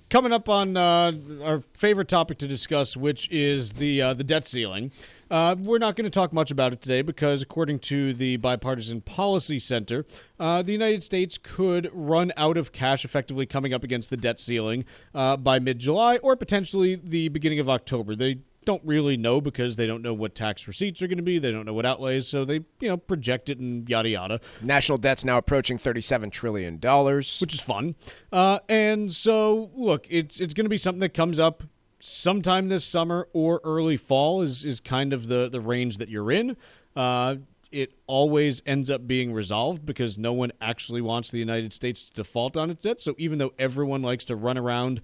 coming up on our favorite topic to discuss, which is the debt ceiling. We're not going to talk much about it today because, according to the Bipartisan Policy Center, the United States could run out of cash effectively coming up against the debt ceiling by mid-July or potentially the beginning of October. They don't really know because they don't know what tax receipts are going to be. They don't know what outlays, so they project it and yada yada. National debt's now approaching $37 trillion. Which is fun. And so, look, it's going to be something that comes up sometime this summer or early fall is kind of the range that you're in. It always ends up being resolved because no one actually wants the United States to default on its debt. So even though everyone likes to run around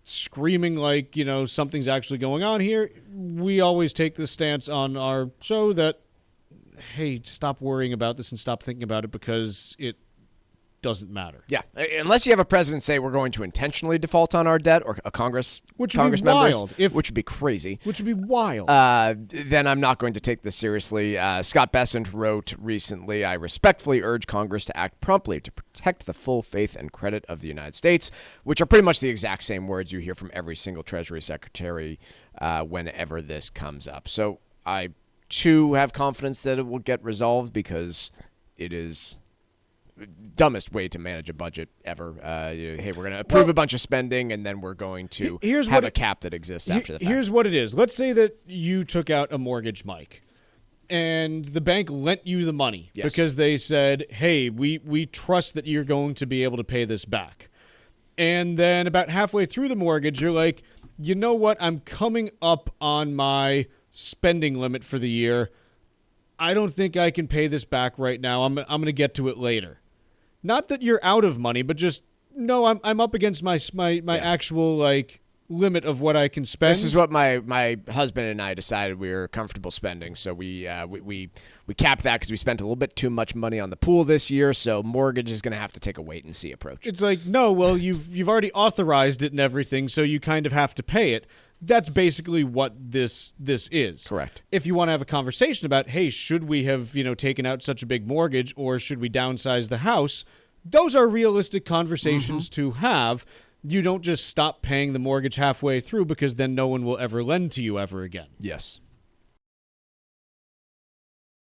screaming like, something's actually going on here, we always take the stance on our show that, hey, stop worrying about this and stop thinking about it because it doesn't matter. Yeah, unless you have a president say we're going to intentionally default on our debt, or a Congress which members, would be wild, which would be crazy. Which would be wild. Then I'm not going to take this seriously. Scott Bessent wrote recently, I respectfully urge Congress to act promptly to protect the full faith and credit of the United States, which are pretty much the exact same words you hear from every single Treasury Secretary whenever this comes up. So I, too, have confidence that it will get resolved because it is dumbest way to manage a budget ever. Hey, we're going to approve a bunch of spending, and then we're going to have a cap that exists after the fact. Here's what it is. Let's say that you took out a mortgage, Mike, and the bank lent you the money because they said, hey, we trust that you're going to be able to pay this back. And then about halfway through the mortgage, you're like, you know what? I'm coming up on my spending limit for the year. I don't think I can pay this back right now. I'm going to get to it later. Not that you're out of money, but just, no, I'm up against my actual, limit of what I can spend. This is what my husband and I decided we were comfortable spending, so we capped that because we spent a little bit too much money on the pool this year, so mortgage is going to have to take a wait-and-see approach. It's like, no, well, you've already authorized it and everything, so you kind of have to pay it. That's basically what this is. Correct. If you want to have a conversation about, hey, should we have, taken out such a big mortgage or should we downsize the house? Those are realistic conversations to have. You don't just stop paying the mortgage halfway through because then no one will ever lend to you ever again. Yes.